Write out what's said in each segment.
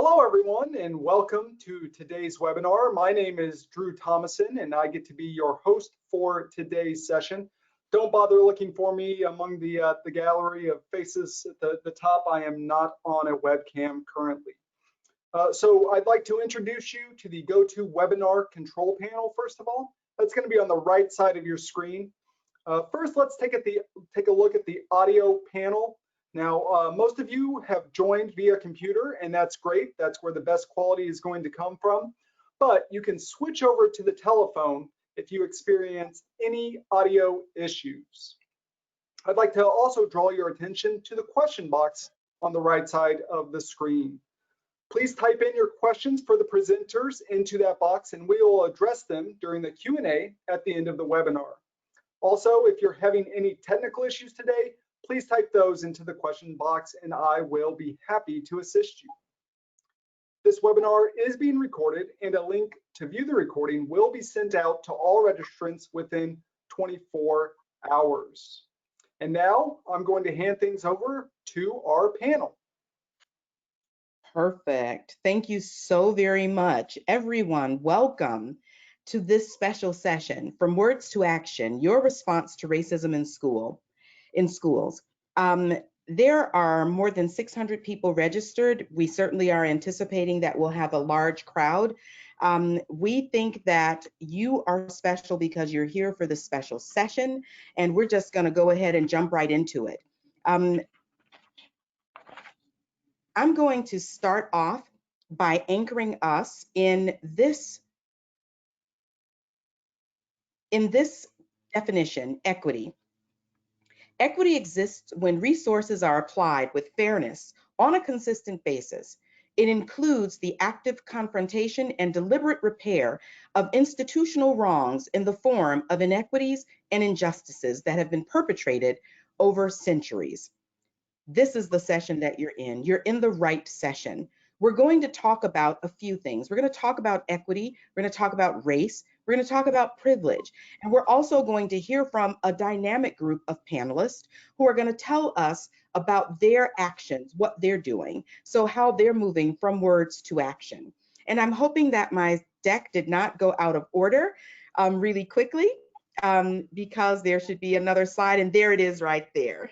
Hello, everyone, and welcome to today's webinar. My name is Drew Thomason, and I get to be your host for today's session. Don't bother looking for me among the gallery of faces at the top. I am not on a webcam currently. So I'd like to introduce you to the GoToWebinar control panel, first of all. That's going to be on the right side of your screen. First, let's take a look at the audio panel. Now, most of you have joined via computer, and that's great. That's where the best quality is going to come from. But you can switch over to the telephone if you experience any audio issues. I'd like to also draw your attention to the question box on the right side of the screen. Please type in your questions for the presenters into that box, and we will address them during the Q&A at the end of the webinar. Also, if you're having any technical issues today, please type those into the question box and I will be happy to assist you. This webinar is being recorded and a link to view the recording will be sent out to all registrants within 24 hours. And now I'm going to hand things over to our panel. Perfect. Thank you so very much. Everyone, welcome to this special session, From Words to Action, Your Response to Racism in Schools. There are more than 600 people registered. We certainly are anticipating that we'll have a large crowd. We think that you are special because you're here for this special session, and we're just going to go ahead and jump right into it. I'm going to start off by anchoring us in this definition, equity. Equity exists when resources are applied with fairness on a consistent basis. It includes the active confrontation and deliberate repair of institutional wrongs in the form of inequities and injustices that have been perpetrated over centuries. This is the session that you're in. You're in the right session. We're going to talk about a few things. We're going to talk about equity. We're going to talk about race. We're going to talk about privilege. And we're also going to hear from a dynamic group of panelists who are going to tell us about their actions, what they're doing, so how they're moving from words to action. And I'm hoping that my deck did not go out of order really quickly because there should be another slide, and there it is right there.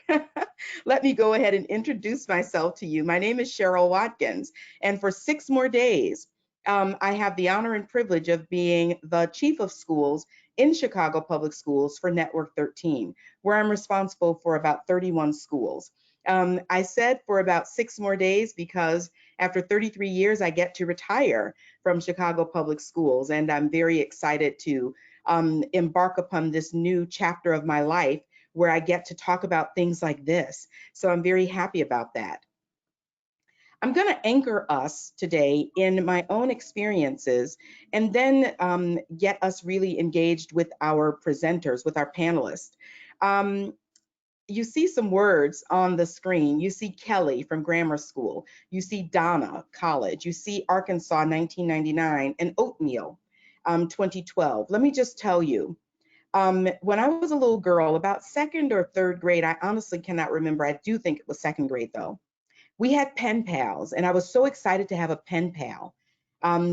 Let me go ahead and introduce myself to you. My name is Cheryl Watkins, and for 6 more days, I have the honor and privilege of being the chief of schools in Chicago Public Schools for Network 13, where I'm responsible for about 31 schools. I said for about 6 more days because after 33 years, I get to retire from Chicago Public Schools, and I'm very excited to embark upon this new chapter of my life where I get to talk about things like this. So I'm very happy about that. I'm going to anchor us today in my own experiences and then get us really engaged with our presenters, with our panelists. You see some words on the screen. You see Kelly from grammar school. You see Donna, college. You see Arkansas, 1999, and Oatmeal, 2012. Let me just tell you, when I was a little girl, about 2nd or 3rd grade, I honestly cannot remember. I do think it was 2nd grade though. We had pen pals, and I was so excited to have a pen pal.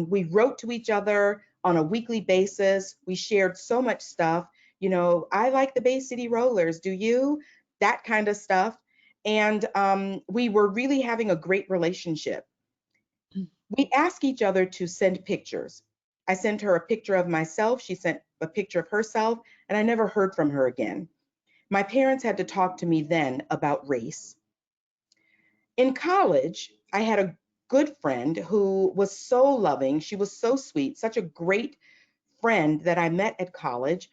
We wrote to each other on a weekly basis. We shared so much stuff. You know, I like the Bay City Rollers. Do you? That kind of stuff. And we were really having a great relationship. We asked each other to send pictures. I sent her a picture of myself. She sent a picture of herself, and I never heard from her again. My parents had to talk to me then about race. In college, I had a good friend who was so loving. She was so sweet, such a great friend that I met at college.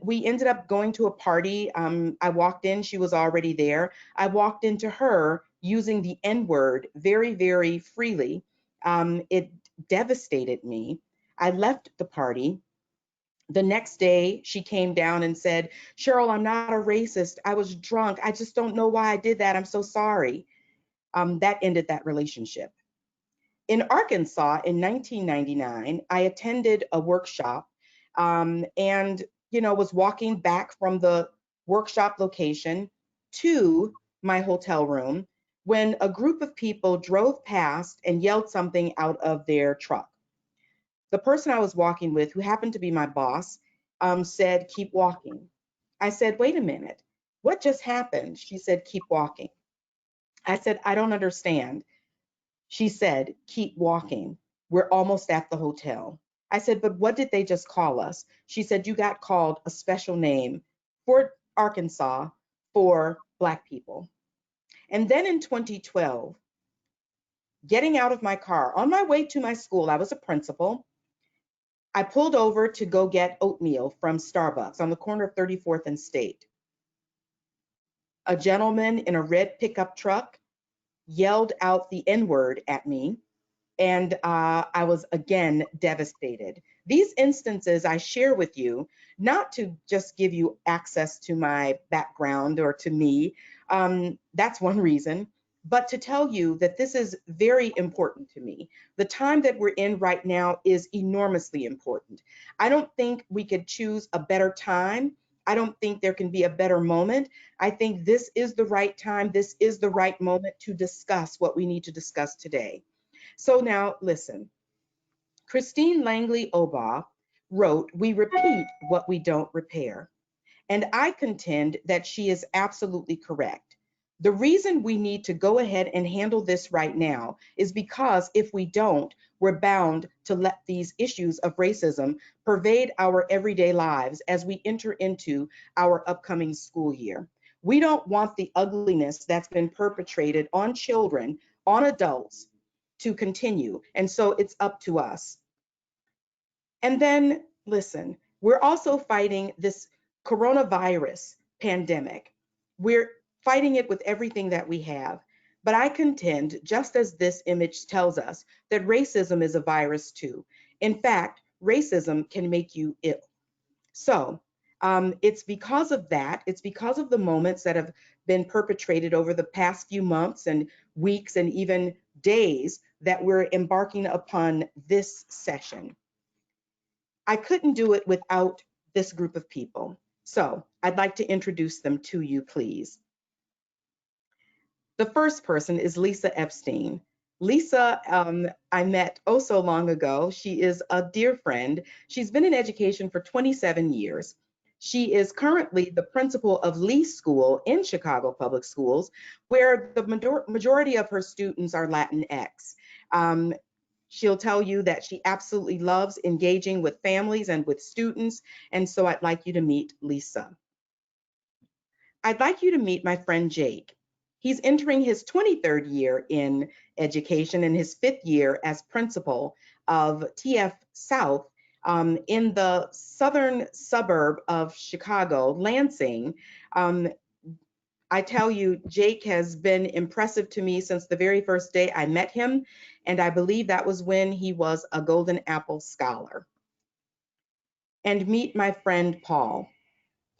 We ended up going to a party. I walked in, she was already there. I walked into her using the N-word very, very freely. It devastated me. I left the party. The next day, she came down and said, "Cheryl, I'm not a racist. I was drunk. I just don't know why I did that. I'm so sorry." That ended that relationship. In Arkansas in 1999, I attended a workshop and, you know, was walking back from the workshop location to my hotel room when a group of people drove past and yelled something out of their truck. The person I was walking with, who happened to be my boss, said, "Keep walking." I said, "Wait a minute, what just happened?" She said, "Keep walking." I said, "I don't understand." She said, "Keep walking. We're almost at the hotel." I said, "But what did they just call us?" She said, "You got called a special name for Arkansas for Black people." And then in 2012, getting out of my car on my way to my school, I was a principal. I pulled over to go get oatmeal from Starbucks on the corner of 34th and State. A gentleman in a red pickup truck yelled out the N-word at me, and I was again devastated. These instances I share with you, not to just give you access to my background or to me, that's one reason, but to tell you that this is very important to me. The time that we're in right now is enormously important. I don't think we could choose a better time. I don't think there can be a better moment. I think this is the right time. This is the right moment to discuss what we need to discuss today. So now listen, Christine Langley Obaugh wrote, "We repeat what we don't repair." And I contend that she is absolutely correct. The reason we need to go ahead and handle this right now is because if we don't, we're bound to let these issues of racism pervade our everyday lives as we enter into our upcoming school year. We don't want the ugliness that's been perpetrated on children, on adults, to continue. And so it's up to us. And then, listen, we're also fighting this coronavirus pandemic. We're fighting it with everything that we have. But I contend, just as this image tells us, that racism is a virus too. In fact, racism can make you ill. So it's because of that, it's because of the moments that have been perpetrated over the past few months and weeks and even days that we're embarking upon this session. I couldn't do it without this group of people. So I'd like to introduce them to you, please. The first person is Lisa Epstein. Lisa, I met oh so long ago. She is a dear friend. She's been in education for 27 years. She is currently the principal of Lee School in Chicago Public Schools, where the majority of her students are Latinx. She'll tell you that she absolutely loves engaging with families and with students, and so I'd like you to meet Lisa. I'd like you to meet my friend Jake. He's entering his 23rd year in education and his 5th year as principal of TF South in the southern suburb of Chicago, Lansing. I tell you, Jake has been impressive to me since the very first day I met him, and I believe that was when he was a Golden Apple Scholar. And meet my friend Paul.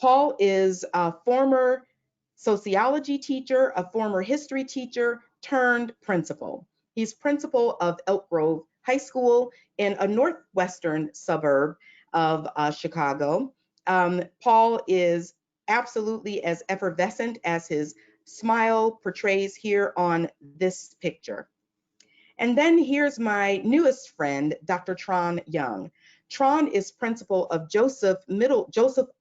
Paul is a former sociology teacher, a former history teacher turned principal. He's principal of Elk Grove High School in a northwestern suburb of Chicago. Paul is absolutely as effervescent as his smile portrays here on this picture. And then here's my newest friend, Dr. Tron Young. Tron is principal of Joseph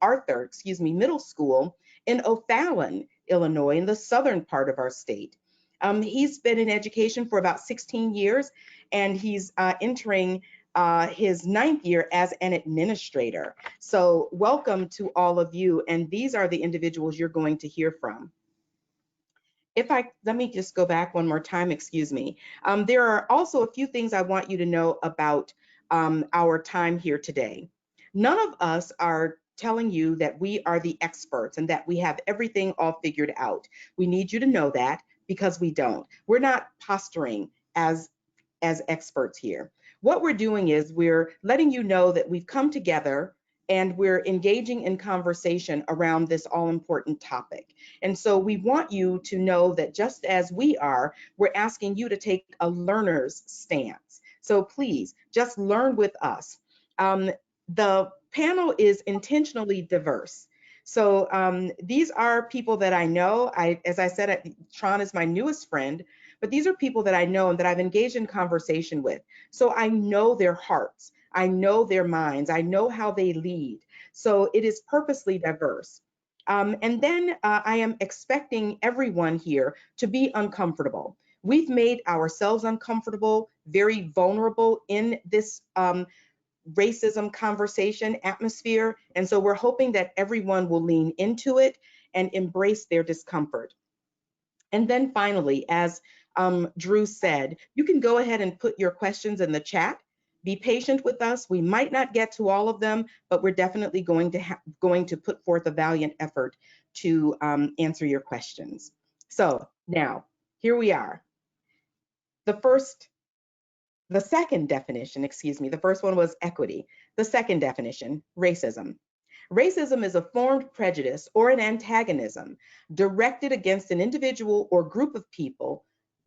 Arthur Middle School in O'Fallon, Illinois, in the southern part of our state. He's been in education for about 16 years, and he's entering his 9th year as an administrator. So welcome to all of you, and these are the individuals you're going to hear from. Let me just go back one more time, excuse me. There are also a few things I want you to know about our time here today. None of us are telling you that we are the experts and that we have everything all figured out. We need you to know that because we don't. We're not posturing as experts here. What we're doing is we're letting you know that we've come together and we're engaging in conversation around this all-important topic. And so we want you to know that just as we are, we're asking you to take a learner's stance. So please, just learn with us. The panel is intentionally diverse. So these are people that I know. As I said, Tron is my newest friend, but these are people that I know and that I've engaged in conversation with. So I know their hearts, I know their minds, I know how they lead. So it is purposely diverse. And then I am expecting everyone here to be uncomfortable. We've made ourselves uncomfortable, very vulnerable in this racism conversation atmosphere. And so we're hoping that everyone will lean into it and embrace their discomfort. And then finally, as Drew said, you can go ahead and put your questions in the chat. Be patient with us. We might not get to all of them, but we're definitely going to put forth a valiant effort to answer your questions. So now, here we are. The second definition, excuse me, the first one was equity. The second definition, racism. Racism is a formed prejudice or an antagonism directed against an individual or group of people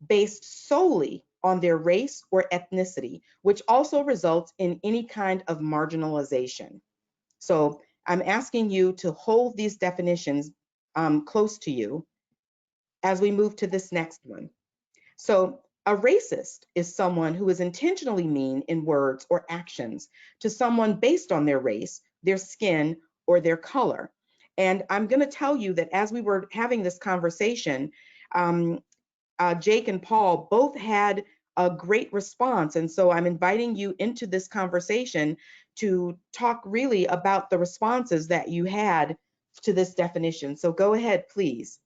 based solely on their race or ethnicity, which also results in any kind of marginalization. So I'm asking you to hold these definitions close to you as we move to this next one. So a racist is someone who is intentionally mean in words or actions to someone based on their race, their skin, or their color. And I'm going to tell you that as we were having this conversation, Jake and Paul both had a great response. And so I'm inviting you into this conversation to talk really about the responses that you had to this definition. So go ahead, please.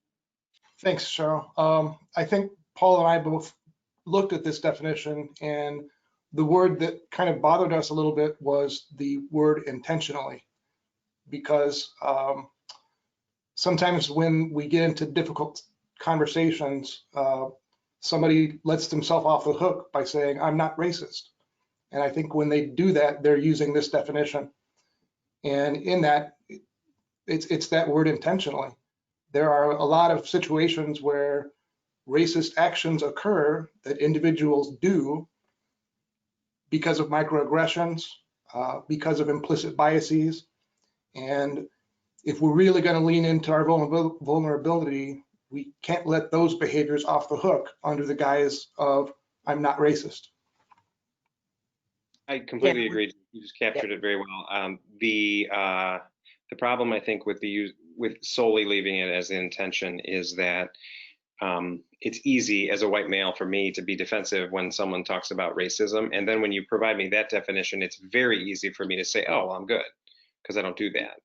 Thanks, Cheryl. I think Paul and I both looked at this definition, and the word that kind of bothered us a little bit was the word intentionally, because sometimes when we get into difficult conversations, somebody lets themselves off the hook by saying, I'm not racist. And I think when they do that, they're using this definition. And in that, it's that word intentionally. There are a lot of situations where racist actions occur that individuals do because of microaggressions, because of implicit biases. And if we're really going to lean into our vulnerability, we can't let those behaviors off the hook under the guise of I'm not racist. I completely agree. You just captured it very well. The problem, I think, with solely leaving it as the intention is that it's easy as a white male for me to be defensive when someone talks about racism. And then when you provide me that definition, it's very easy for me to say, oh, well, I'm good, because I don't do that.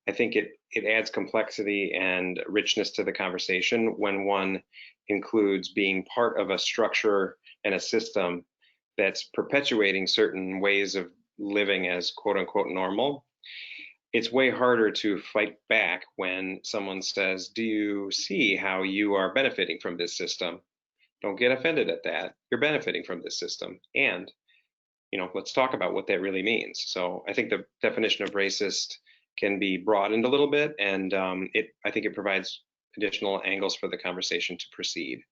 I think it adds complexity and richness to the conversation when one includes being part of a structure and a system that's perpetuating certain ways of living as quote unquote normal. It's way harder to fight back when someone says, do you see how you are benefiting from this system? Don't get offended at that. You're benefiting from this system. And, let's talk about what that really means. So I think the definition of racist can be broadened a little bit, and I think it provides additional angles for the conversation to proceed.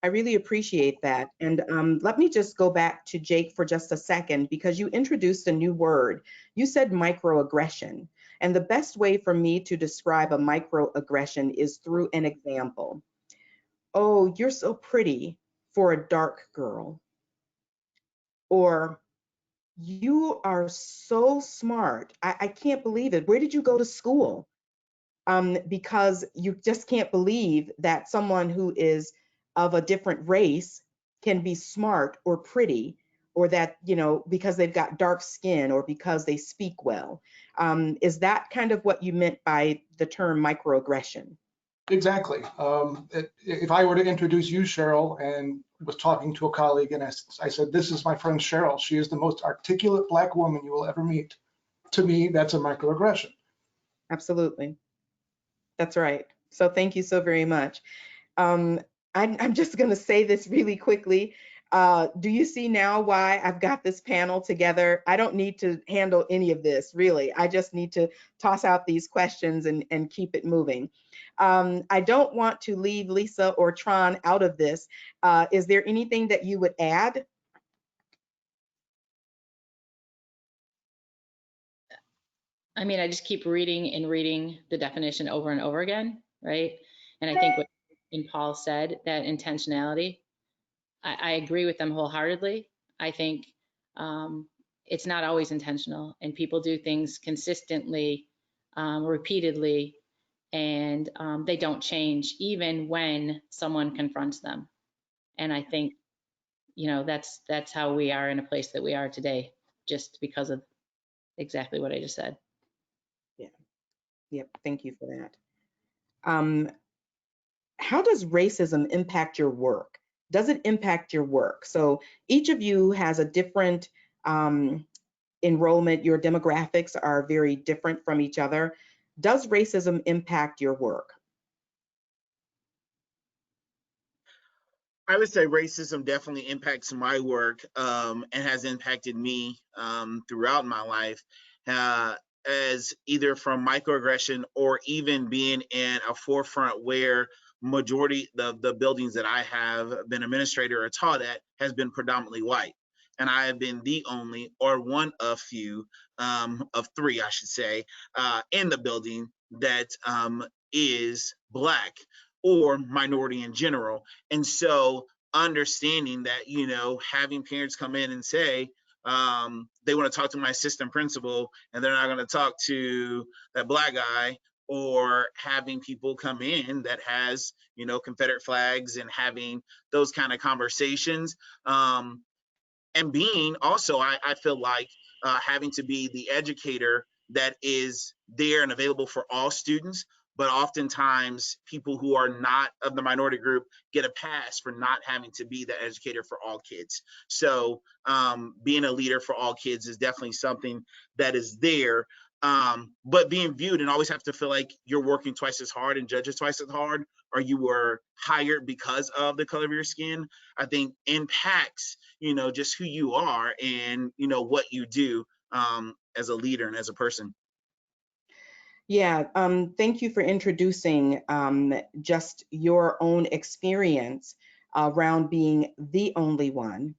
I really appreciate that. And let me just go back to Jake for just a second, because you introduced a new word. You said microaggression. And the best way for me to describe a microaggression is through an example. Oh, you're so pretty for a dark girl. Or you are so smart. I can't believe it. Where did you go to school? Because you just can't believe that someone who is of a different race can be smart or pretty, or that, because they've got dark skin or because they speak well. Is that kind of what you meant by the term microaggression? Exactly. If I were to introduce you, Cheryl, and was talking to a colleague, and I said, this is my friend Cheryl. She is the most articulate Black woman you will ever meet. To me, that's a microaggression. Absolutely. That's right. So thank you so very much. I'm just going to say this really quickly. Do you see now why I've got this panel together? I don't need to handle any of this, really. I just need to toss out these questions and keep it moving. I don't want to leave Lisa or Tron out of this. Is there anything that you would add? I mean, I just keep reading and reading the definition over and over again, right? And I think what Paul said, that intentionality, I agree with them wholeheartedly. I think it's not always intentional, and people do things consistently, repeatedly, and they don't change even when someone confronts them. And I think, that's how we are in a place that we are today, just because of exactly what I just said. Yeah. Yep. Thank you for that. How does racism impact your work? Does it impact your work? So each of you has a different enrollment. Your demographics are very different from each other. Does racism impact your work? I would say racism definitely impacts my work, and has impacted me throughout my life, as either from microaggression or even being in a forefront where majority the buildings that I have been administrator or taught at has been predominantly white. And I have been the only or one of few, of three, I should say, in the building that is Black or minority in general. And so understanding that, having parents come in and say, they want to talk to my assistant principal and they're not going to talk to that Black guy, or having people come in that has, Confederate flags, and having those kind of conversations. And being also, I feel like having to be the educator that is there and available for all students, but oftentimes people who are not of the minority group get a pass for not having to be the educator for all kids. So being a leader for all kids is definitely something that is there. But being viewed and always have to feel like you're working twice as hard and judges twice as hard, or you were hired because of the color of your skin, I think impacts, just who you are and, what you do as a leader and as a person. Yeah, thank you for introducing just your own experience around being the only one.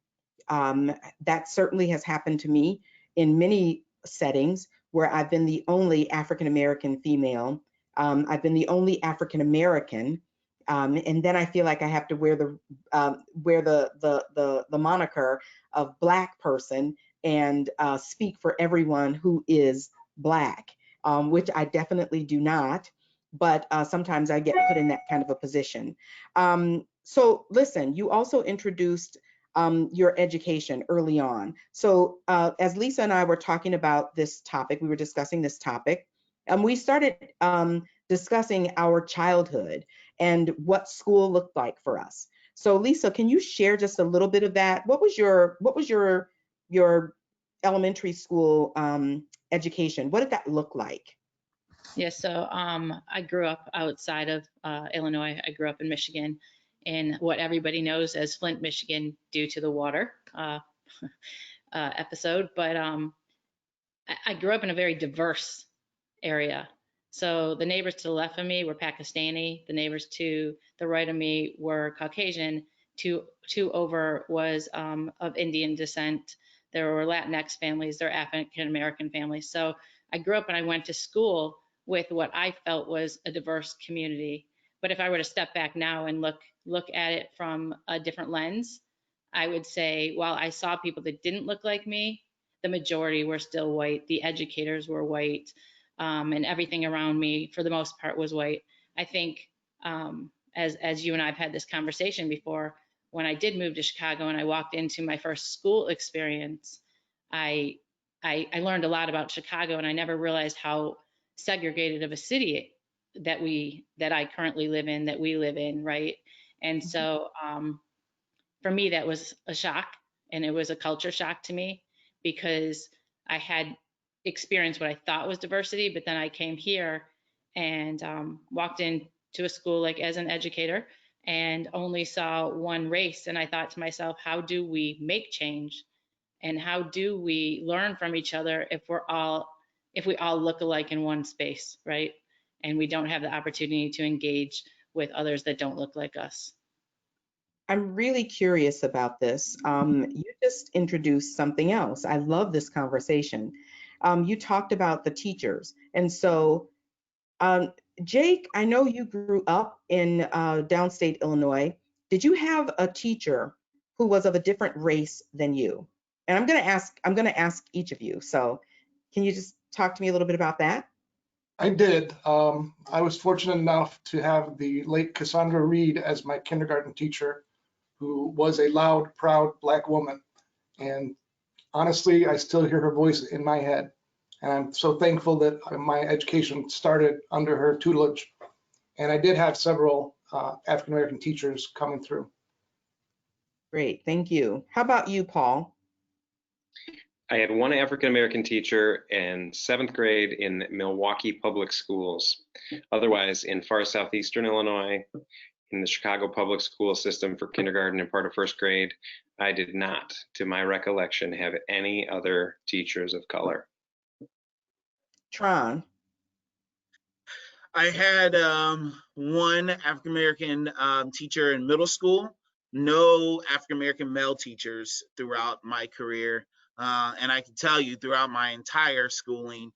That certainly has happened to me in many settings where I've been the only African-American female. I've been the only African-American. And then I feel like I have to wear the moniker of Black person and speak for everyone who is Black. Which I definitely do not, but sometimes I get put in that kind of a position. So listen, you also introduced your education early on. So as Lisa and I were talking about this topic, we were discussing this topic, and we started discussing our childhood and what school looked like for us. So Lisa, can you share just a little bit of that? What was your elementary school education? What did that look like? Yeah, so I grew up outside of Illinois. I grew up in Michigan, in what everybody knows as Flint, Michigan, due to the water episode. But I grew up in a very diverse area. So the neighbors to the left of me were Pakistani. The neighbors to the right of me were Caucasian. Two over was of Indian descent. There were Latinx families. There were African American families. So I grew up and I went to school with what I felt was a diverse community. But if I were to step back now and look at it from a different lens, I would say, while I saw people that didn't look like me, the majority were still white. The educators were white, and everything around me, for the most part, was white. I think, as you and I have had this conversation before, when I did move to Chicago and I walked into my first school experience, I learned a lot about Chicago, and I never realized how segregated of a city that I currently live in, that we live in, right? And so for me, that was a shock, and it was a culture shock to me, because I had experienced what I thought was diversity, but then I came here and walked into a school like as an educator and only saw one race, and I thought to myself, how do we make change, and how do we learn from each other if we all look alike in one space, right? And we don't have the opportunity to engage with others that don't look like us. I'm really curious about this. You just introduced something else. I love this conversation. you talked about the teachers. And so, Jake, I know you grew up in downstate Illinois. Did you have a teacher who was of a different race than you? And I'm going to ask each of you. So can you just talk to me a little bit about that? I did. I was fortunate enough to have the late Cassandra Reed as my kindergarten teacher, who was a loud, proud Black woman. And honestly, I still hear her voice in my head. And I'm so thankful that my education started under her tutelage. And I did have several African-American teachers coming through. Great, thank you. How about you, Paul? I had one African-American teacher in 7th grade in Milwaukee Public Schools. Otherwise, in far southeastern Illinois, in the Chicago public school system for kindergarten and part of 1st grade, I did not, to my recollection, have any other teachers of color. Tron? I had one African-American teacher in middle school, no African-American male teachers throughout my career. And I can tell you throughout my entire schooling,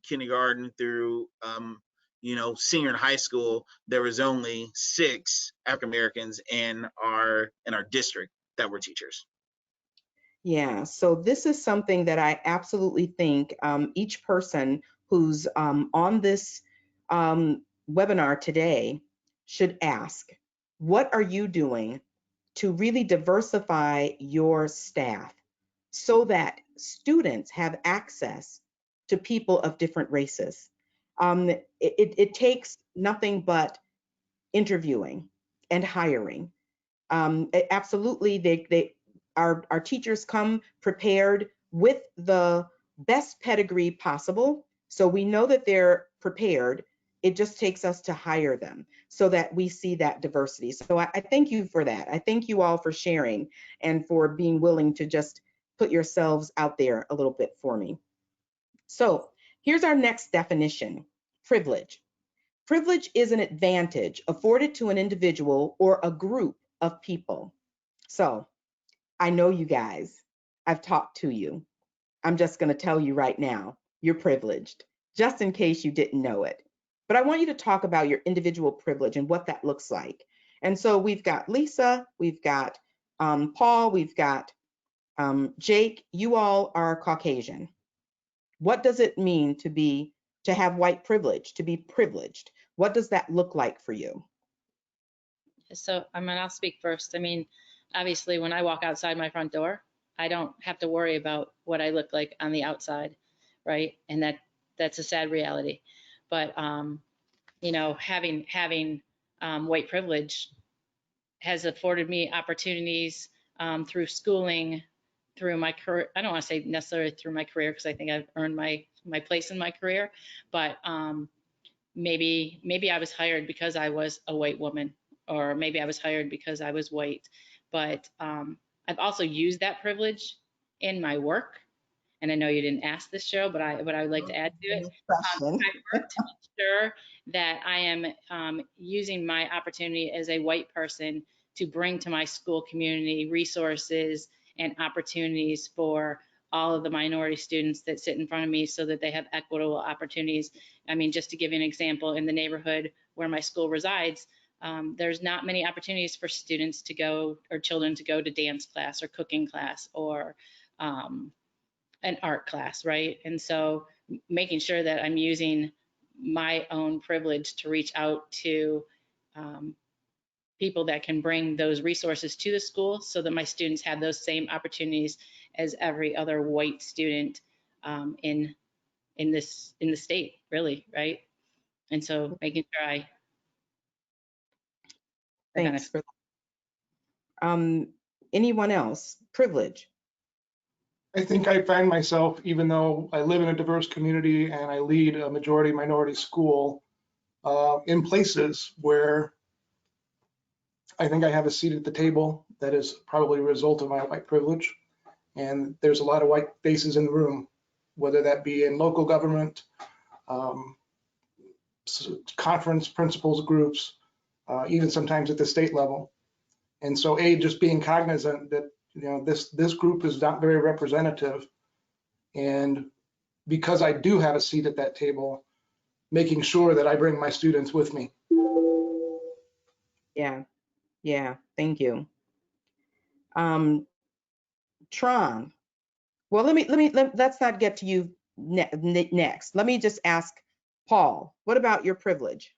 kindergarten through, senior and high school, there was only 6 African-Americans in our district that were teachers. Yeah, so this is something that I absolutely think each person who's on this webinar today should ask. What are you doing to really diversify your staff so that students have access to people of different races? It takes nothing but interviewing and hiring. Absolutely, our teachers come prepared with the best pedigree possible. So we know that they're prepared. It just takes us to hire them so that we see that diversity. So I thank you for that. I thank you all for sharing and for being willing to just put yourselves out there a little bit for me. So here's our next definition: privilege. Privilege is an advantage afforded to an individual or a group of people. So I know you guys, I've talked to you. I'm just going to tell you right now, you're privileged, just in case you didn't know it. But I want you to talk about your individual privilege and what that looks like. And so we've got Lisa, we've got Paul, we've got Jake. You all are Caucasian. What does it mean to have white privilege, to be privileged? What does that look like for you? So I'll speak first. I mean, obviously, when I walk outside my front door, I don't have to worry about what I look like on the outside, right? And that's a sad reality. But having white privilege has afforded me opportunities through schooling, through my career. I don't want to say necessarily through my career, because I think I've earned my place in my career. But maybe I was hired because I was a white woman, or maybe I was hired because I was white. But I've also used that privilege in my work. And I know you didn't ask this, Cheryl, but I would like to add to it. I work to make sure that I am using my opportunity as a white person to bring to my school community resources and opportunities for all of the minority students that sit in front of me, so that they have equitable opportunities. I mean, just to give you an example, in the neighborhood where my school resides, there's not many opportunities for students to go, or children to go to dance class or cooking class or an art class, right? And so making sure that I'm using my own privilege to reach out to people that can bring those resources to the school, so that my students have those same opportunities as every other white student in the state, really, right? And so making sure I Thanks for that. Anyone else? Privilege. I think I find myself, even though I live in a diverse community and I lead a majority minority school, in places where I think I have a seat at the table that is probably a result of my white privilege. And there's a lot of white faces in the room, whether that be in local government, conference principals groups, even sometimes at the state level. And so just being cognizant that this group is not very representative, and because I do have a seat at that table, making sure that I bring my students with me. Yeah, thank you. Tron, well, let's not get to you next. Let me just ask Paul, what about your privilege?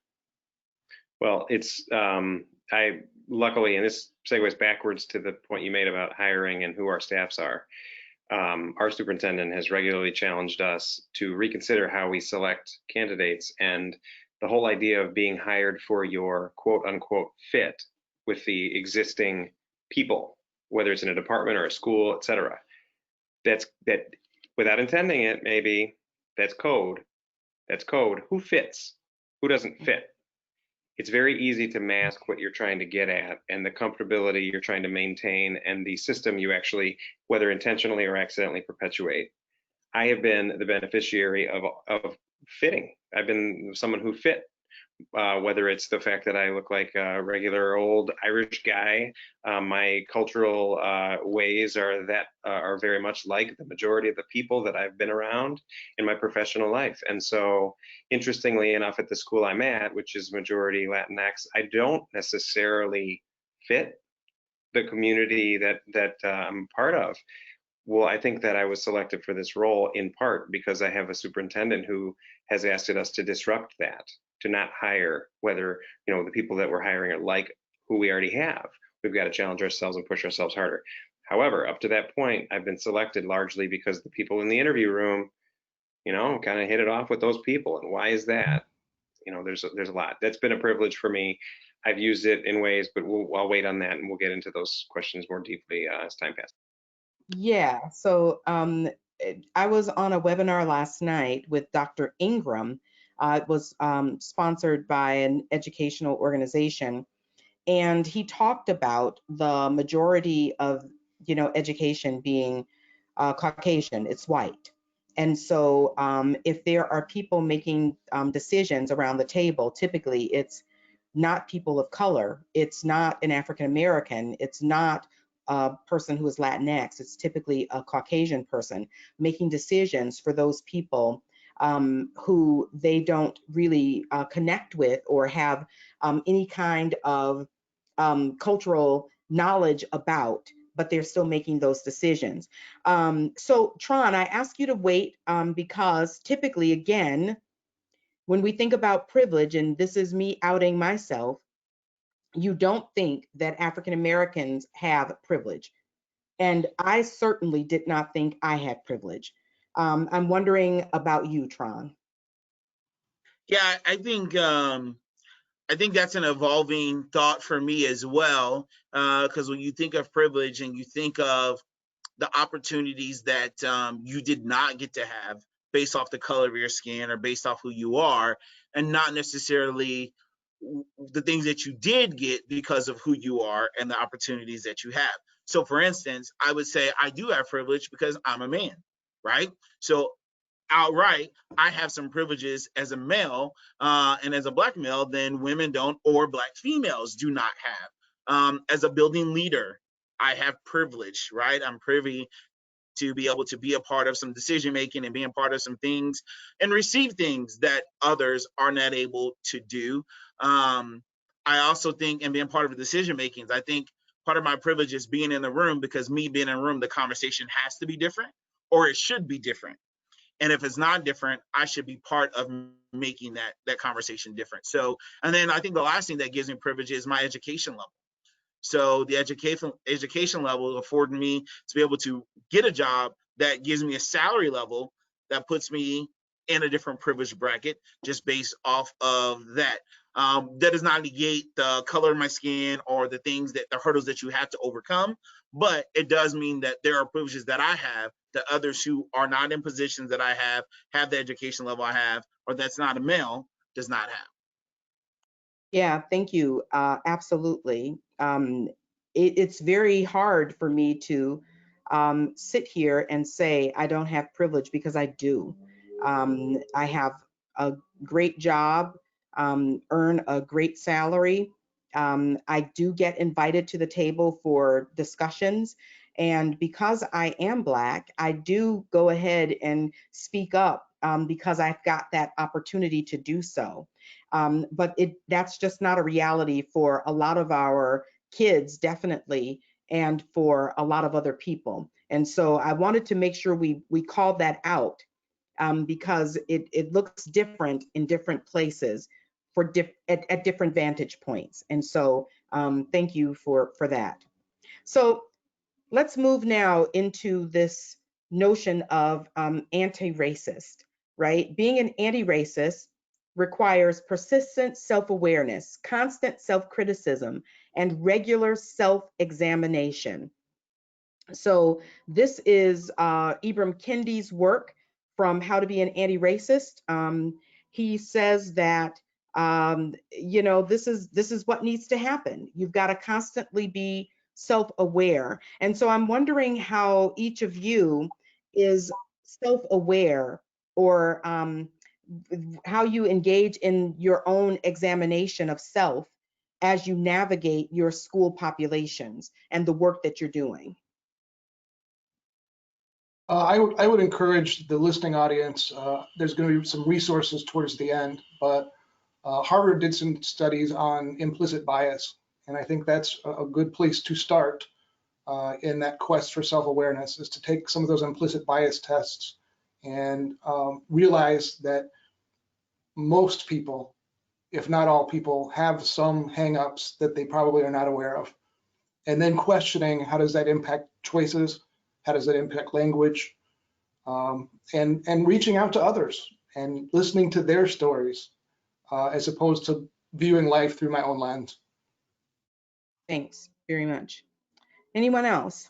Well, it's I luckily, and this segues backwards to the point you made about hiring and who our staffs are. Our superintendent has regularly challenged us to reconsider how we select candidates, and the whole idea of being hired for your quote unquote fit with the existing people, whether it's in a department or a school, et cetera. That without intending it, maybe that's code. That's code. Who fits? Who doesn't fit? It's very easy to mask what you're trying to get at and the comfortability you're trying to maintain and the system you actually, whether intentionally or accidentally, perpetuate. I have been the beneficiary of fitting. I've been someone who fit, whether it's the fact that I look like a regular old Irish guy. My cultural ways are very much like the majority of the people that I've been around in my professional life. And so, interestingly enough, at the school I'm at, which is majority Latinx, I don't necessarily fit the community that I'm part of. Well, I think that I was selected for this role in part because I have a superintendent who has asked us to disrupt that, to not hire whether, the people that we're hiring are like who we already have. We've got to challenge ourselves and push ourselves harder. However, up to that point, I've been selected largely because the people in the interview room, kind of hit it off with those people. And why is that? There's a lot. That's been a privilege for me. I've used it in ways, but I'll wait on that and we'll get into those questions more deeply as time passes. Yeah, so I was on a webinar last night with Dr. Ingram. It was sponsored by an educational organization, and he talked about the majority of, education being Caucasian, it's white. And so if there are people making decisions around the table, typically it's not people of color, it's not an African American, it's not a person who is Latinx, it's typically a Caucasian person making decisions for those people who they don't really connect with or have any kind of cultural knowledge about, but they're still making those decisions. So Tron, I ask you to wait because typically, again, when we think about privilege, and this is me outing myself, you don't think that African Americans have privilege. And I certainly did not think I had privilege. I'm wondering about you, Tron. Yeah, I think that's an evolving thought for me as well. Because when you think of privilege and you think of the opportunities that you did not get to have based off the color of your skin or based off who you are, and not necessarily the things that you did get because of who you are and the opportunities that you have. So, for instance, I would say I do have privilege because I'm a man, right? So, outright, I have some privileges as a male and as a Black male than women don't, or Black females do not have. As a building leader, I have privilege, right? I'm privy to be able to be a part of some decision making and being part of some things and receive things that others are not able to do. I also think, and being part of the decision makings, I think part of my privilege is being in the room, because me being in the room, the conversation has to be different, or it should be different. And if it's not different, I should be part of making that conversation different. So, and then I think the last thing that gives me privilege is my education level. So the education level afforded me to be able to get a job that gives me a salary level that puts me in a different privilege bracket just based off of that. That does not negate the color of my skin or the hurdles that you have to overcome, but it does mean that there are privileges that I have that others who are not in positions that I have the education level I have, or that's not a male, does not have. Yeah, thank you. Absolutely. It's very hard for me to sit here and say I don't have privilege, because I do. I have a great job, earn a great salary. I do get invited to the table for discussions, And because I am Black, I do go ahead and speak up because I've got that opportunity to do so. But that's just not a reality for a lot of our kids, definitely, and for a lot of other people. And so I wanted to make sure we called that out because it looks different in different places at different vantage points. And so thank you for that. So let's move now into this notion of anti-racist, right? Being an anti-racist requires persistent self-awareness, constant self-criticism, and regular self-examination. So this is Ibram Kendi's work from How to Be an Anti-Racist. He says that this is what needs to happen. You've got to constantly be self-aware. And so I'm wondering how each of you is self-aware, or how you engage in your own examination of self as you navigate your school populations and the work that you're doing. I would encourage the listening audience, there's going to be some resources towards the end, but Harvard did some studies on implicit bias, and I think that's a good place to start in that quest for self-awareness, is to take some of those implicit bias tests and realize that most people, if not all people, have some hangups that they probably are not aware of. And then questioning, how does that impact choices? How does that impact language? And reaching out to others and listening to their stories as opposed to viewing life through my own lens. Thanks very much. Anyone else?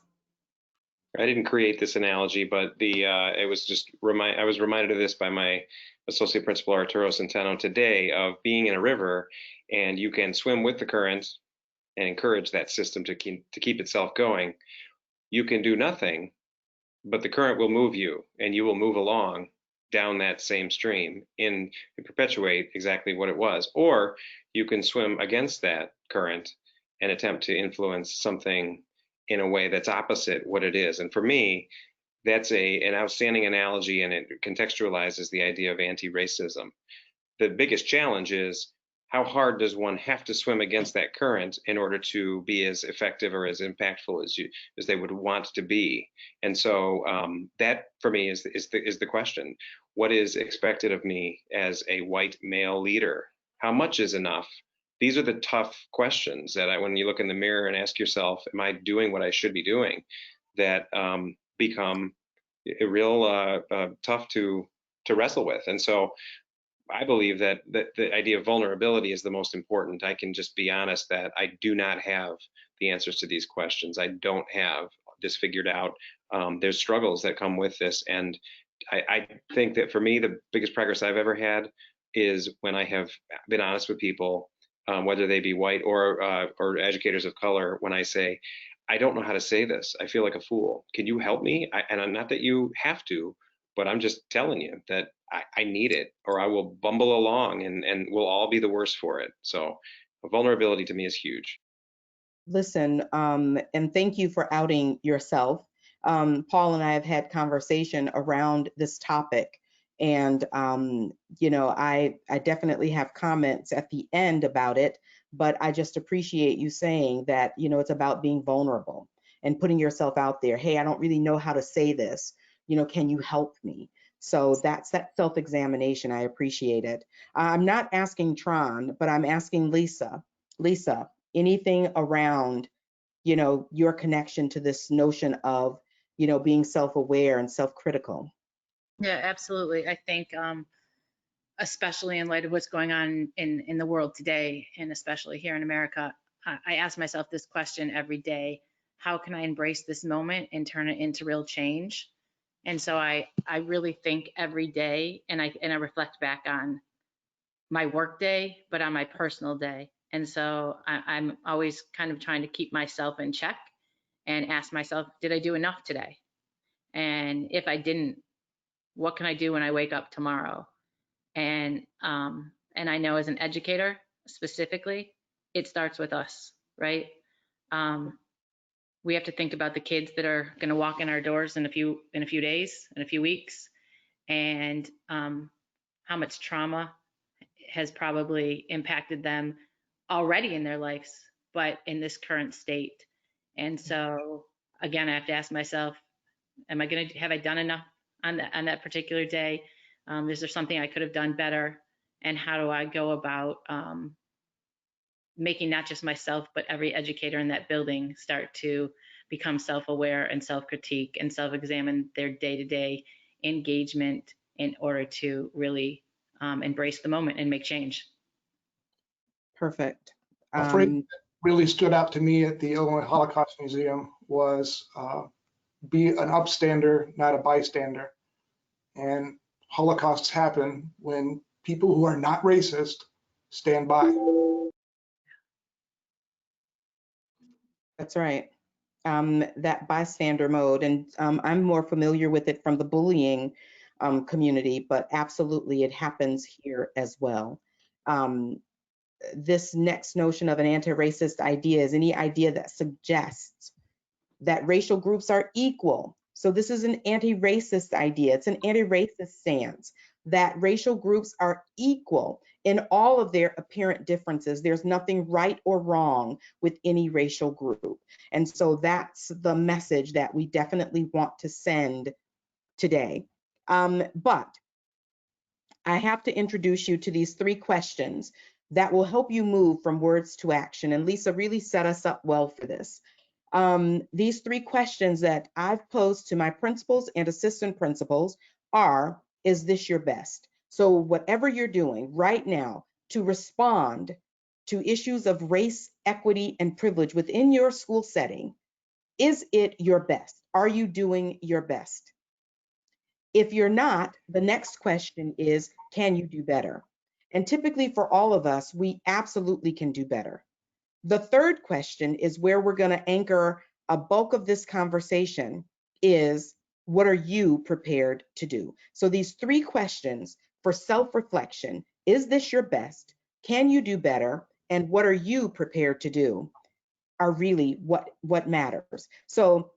I didn't create this analogy, but it was just I was reminded of this by my associate principal Arturo Centeno today, of being in a river, and you can swim with the current and encourage that system to keep itself going. You can do nothing, but the current will move you, and you will move along down that same stream and perpetuate exactly what it was. Or you can swim against that current and attempt to influence something in a way that's opposite what it is. And for me, that's an outstanding analogy, and it contextualizes the idea of anti-racism. The biggest challenge is, how hard does one have to swim against that current in order to be as effective or as impactful as they would want to be? And so that for me is the question. What is expected of me as a white male leader? How much is enough? These are the tough questions that when you look in the mirror and ask yourself, am I doing what I should be doing? That become real tough to wrestle with. And so I believe that the idea of vulnerability is the most important. I can just be honest that I do not have the answers to these questions. I don't have this figured out. There's struggles that come with this. And I think that for me, the biggest progress I've ever had is when I have been honest with people, whether they be white or educators of color, when I say, I don't know how to say this. I feel like a fool. Can you help me? And not that you have to, but I'm just telling you that I need it, or I will bumble along and we'll all be the worse for it. So vulnerability to me is huge. Listen, and thank you for outing yourself. Paul and I have had conversation around this topic, and I definitely have comments at the end about it, but I just appreciate you saying that, it's about being vulnerable and putting yourself out there. Hey, I don't really know how to say this. Can you help me? So that's that self-examination. I appreciate it. I'm not asking Tron, but I'm asking Lisa. Lisa, anything around, your connection to this notion of, being self-aware and self-critical? Yeah, absolutely. I think, especially in light of what's going on in the world today, and especially here in America, I ask myself this question every day: how can I embrace this moment and turn it into real change? And so I really think every day, and I reflect back on my work day, but on my personal day. And so I'm always kind of trying to keep myself in check and ask myself, did I do enough today? And if I didn't, what can I do when I wake up tomorrow? And I know as an educator specifically, it starts with us, right? we have to think about the kids that are going to walk in our doors in a few days, in a few weeks, and how much trauma has probably impacted them already in their lives, but in this current state. And so again, I have to ask myself, have I done enough on that particular day? Is there something I could have done better? And how do I go about making not just myself, but every educator in that building start to become self-aware and self-critique and self-examine their day-to-day engagement in order to really embrace the moment and make change. Perfect. A phrase that really stood out to me at the Illinois Holocaust Museum was be an upstander, not a bystander. And Holocausts happen when people who are not racist stand by. That's right. That bystander mode, and I'm more familiar with it from the bullying community, but absolutely it happens here as well. This next notion of an anti-racist idea is any idea that suggests that racial groups are equal. So this is an anti-racist idea. It's an anti-racist stance that racial groups are equal in all of their apparent differences. There's nothing right or wrong with any racial group. And so that's the message that we definitely want to send today. But I have to introduce you to these 3 questions that will help you move from words to action. And Lisa really set us up well for this. These 3 questions that I've posed to my principals and assistant principals are, is this your best? So whatever you're doing right now to respond to issues of race, equity, and privilege within your school setting, is it your best? Are you doing your best? If you're not, the next question is, can you do better? And typically for all of us, we absolutely can do better. The third question is where we're going to anchor a bulk of this conversation is, what are you prepared to do? So these 3 questions for self-reflection, is this your best? Can you do better? And what are you prepared to do are really what matters. So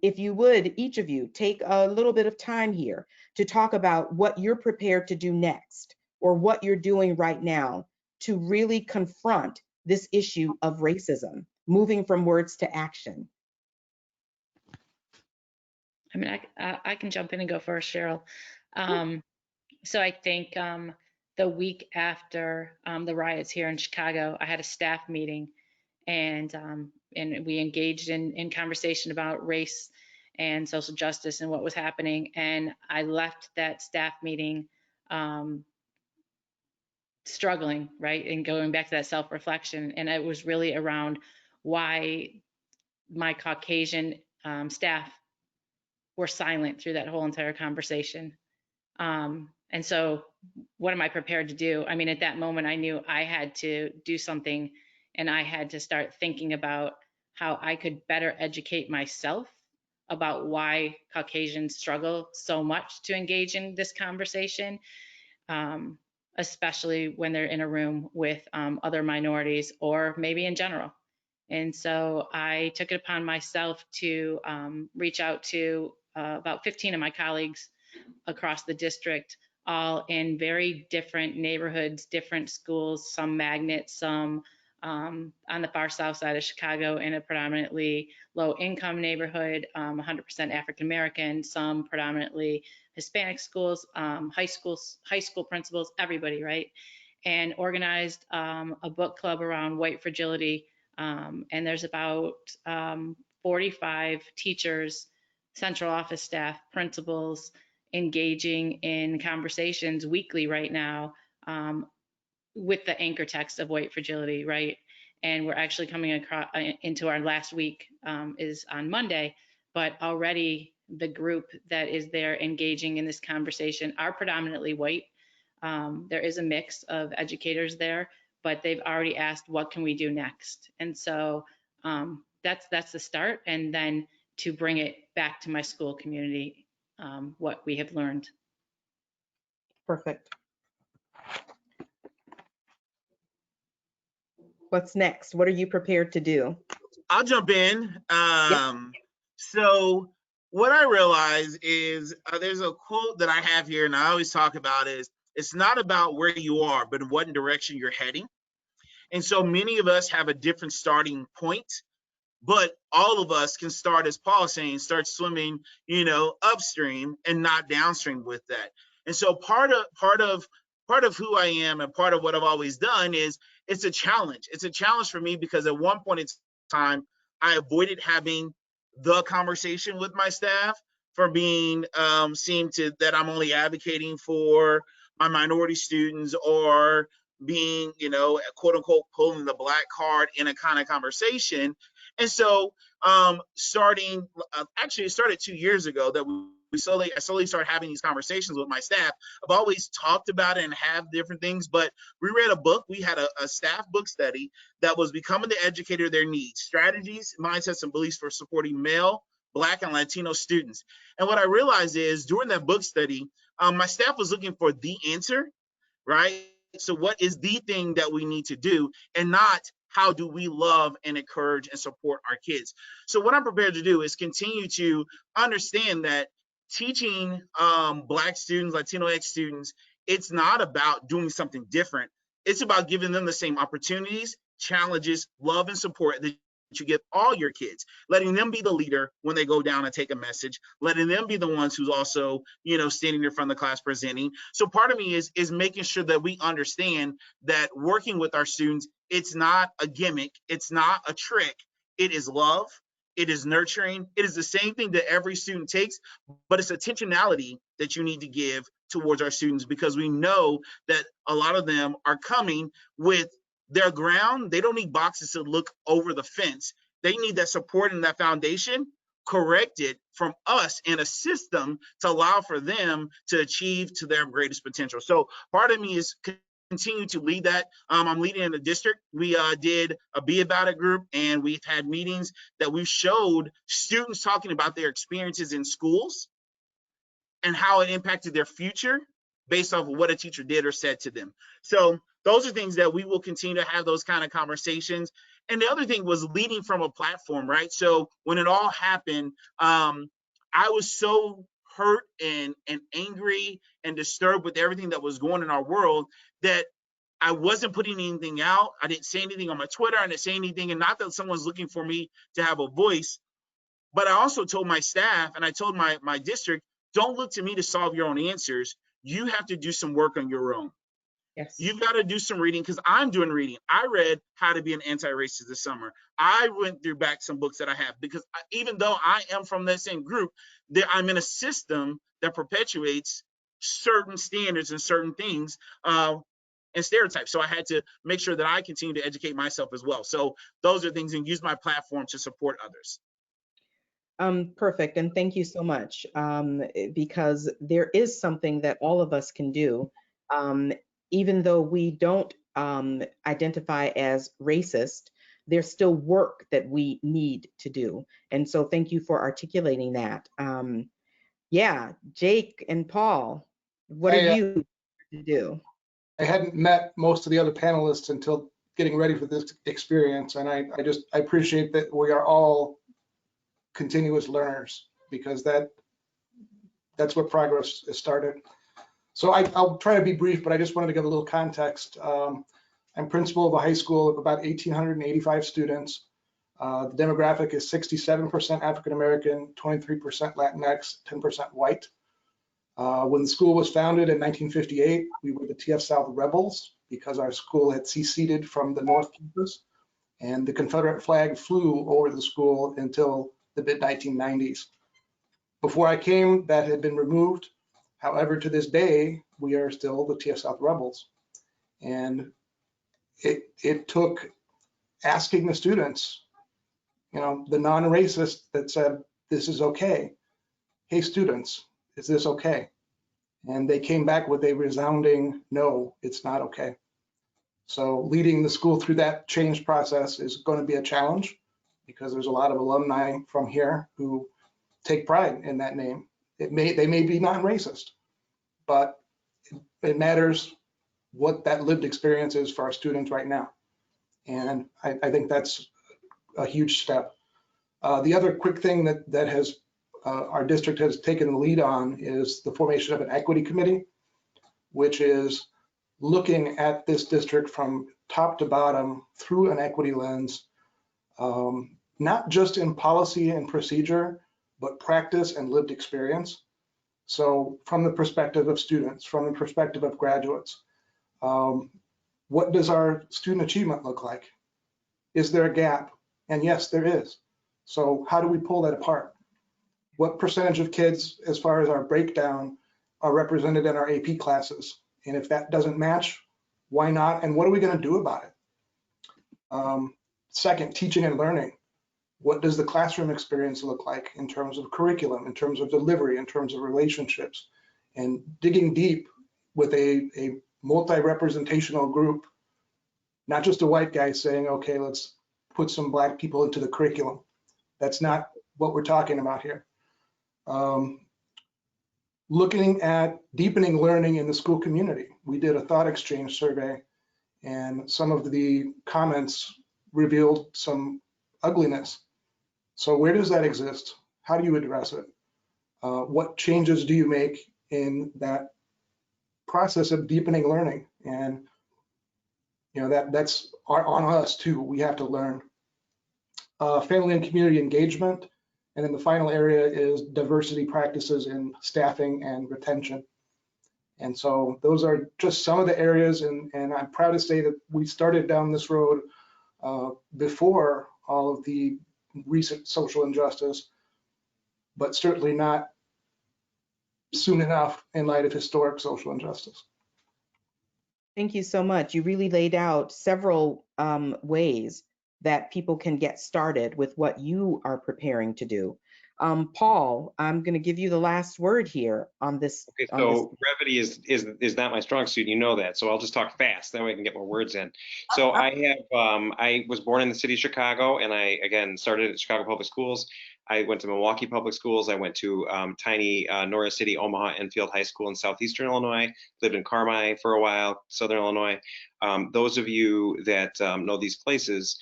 if you would, each of you take a little bit of time here to talk about what you're prepared to do next or what you're doing right now to really confront this issue of racism, moving from words to action. I mean, I can jump in and go first, Cheryl. So I think the week after the riots here in Chicago, I had a staff meeting, and we engaged in conversation about race and social justice and what was happening. And I left that staff meeting struggling, right? And going back to that self-reflection. And it was really around why my Caucasian staff were silent through that whole entire conversation. And so what am I prepared to do? I mean, at that moment, I knew I had to do something, and I had to start thinking about how I could better educate myself about why Caucasians struggle so much to engage in this conversation, especially when they're in a room with other minorities or maybe in general. And so I took it upon myself to reach out to about 15 of my colleagues across the district, all in very different neighborhoods, different schools, some magnet, some on the far south side of Chicago in a predominantly low income neighborhood, 100% African American, some predominantly Hispanic schools, high school principals, everybody, right? And organized a book club around white fragility. And there's about 45 teachers, central office staff, principals, engaging in conversations weekly right now with the anchor text of white fragility, right? And we're actually coming across into our last week is on Monday, but already the group that is there engaging in this conversation are predominantly white. There is a mix of educators there, but they've already asked, what can we do next? And so that's the start. And then to bring it back to my school community, what we have learned. Perfect. What's next? What are you prepared to do? I'll jump in. So what I realize is there's a quote that I have here, and I always talk about is it's not about where you are, but in what direction you're heading. And so many of us have a different starting point, but all of us can start, as Paul's saying, start swimming, upstream and not downstream with that. And so part of who I am and part of what I've always done is it's a challenge. It's a challenge for me because at one point in time, I avoided having the conversation with my staff for being seemed to that I'm only advocating for my minority students or being, quote unquote, pulling the black card in a kind of conversation. And so starting, actually it started 2 years ago that I slowly started having these conversations with my staff. I've always talked about it and have different things, but we read a book. We had a staff book study that was Becoming the Educator of Their Needs, Strategies, Mindsets, and Beliefs for Supporting Male, Black, and Latino Students. And what I realized is during that book study, my staff was looking for the answer, right? So what is the thing that we need to do, and not how do we love and encourage and support our kids? So what I'm prepared to do is continue to understand that teaching Black students, Latinx students, it's not about doing something different. It's about giving them the same opportunities, challenges, love, and support that you give all your kids, letting them be the leader when they go down and take a message, letting them be the ones who's also, standing in front of the class presenting. So part of me is making sure that we understand that working with our students, it's not a gimmick, it's not a trick, it is love, it is nurturing, it is the same thing that every student takes, but it's intentionality that you need to give towards our students, because we know that a lot of them are coming with their ground. They don't need boxes to look over the fence. They need that support and that foundation corrected from us in a system to allow for them to achieve to their greatest potential. So part of me is continue to lead that. I'm leading in the district. We did a Be About It group, and we've had meetings that we've showed students talking about their experiences in schools and how it impacted their future based off of what a teacher did or said to them. So those are things that we will continue to have those kind of conversations. And the other thing was leading from a platform, right? So when it all happened, I was so hurt and angry and disturbed with everything that was going on in our world that I wasn't putting anything out. I didn't say anything on my Twitter. I didn't say anything. And not that someone's looking for me to have a voice, but I also told my staff and I told my district, don't look to me to solve your own answers. You have to do some work on your own. Yes. You've got to do some reading, because I'm doing reading. I read How to Be an Anti-Racist this summer. I went through back some books that I have, because even though I am from that same group, I'm in a system that perpetuates certain standards and certain things and stereotypes. So I had to make sure that I continue to educate myself as well. So those are things, and use my platform to support others. Perfect, and thank you so much, because there is something that all of us can do, even though we don't identify as racist. There's still work that we need to do, and so thank you for articulating that. Yeah, Jake and Paul, what have you to do? I hadn't met most of the other panelists until getting ready for this experience, and I appreciate that we are all continuous learners, because that's what progress has started. So I'll try to be brief, but I just wanted to give a little context. I'm principal of a high school of about 1,885 students. The demographic is 67% African American, 23% Latinx, 10% white. When the school was founded in 1958, we were the TF South Rebels, because our school had seceded from the North Campus, and the Confederate flag flew over the school until the mid-1990s. Before I came, that had been removed. However, to this day, we are still the TF South Rebels. And it took asking the students, the non-racist that said, this is okay. Hey, students, is this okay? And they came back with a resounding, no, it's not okay. So leading the school through that change process is going to be a challenge, because there's a lot of alumni from here who take pride in that name. They may be non-racist, but it matters what that lived experience is for our students right now. And I think that's a huge step. The other quick thing that has our district has taken the lead on is the formation of an equity committee, which is looking at this district from top to bottom through an equity lens, not just in policy and procedure, but practice and lived experience. So from the perspective of students, from the perspective of graduates, what does our student achievement look like? Is there a gap? And yes, there is. So how do we pull that apart? What percentage of kids, as far as our breakdown, are represented in our AP classes? And if that doesn't match, why not? And what are we going to do about it? Second, teaching and learning. What does the classroom experience look like in terms of curriculum, in terms of delivery, in terms of relationships? And digging deep with a multi-representational group, not just a white guy saying, okay, let's put some Black people into the curriculum. That's not what we're talking about here. Looking at deepening learning in the school community. We did a thought exchange survey, and some of the comments revealed some ugliness. So where does that exist? How do you address it? What changes do you make in that process of deepening learning? And you know, that's on us too. We have to learn. Family and community engagement. And then the final area is diversity practices in staffing and retention. And so those are just some of the areas, and I'm proud to say that we started down this road before all of the recent social injustice, but certainly not soon enough in light of historic social injustice. Thank you so much. You really laid out several ways that people can get started with what you are preparing to do. Paul, I'm going to give you the last word here on this. Okay, so brevity is not my strong suit. You know that. So I'll just talk fast. That way I can get more words in. So I was born in the city of Chicago, and I, again, started at Chicago Public Schools. I went to Milwaukee Public Schools. I went to tiny Norris City, Omaha, Enfield High School in southeastern Illinois. Lived in Carmi for a while, southern Illinois. Those of you that know these places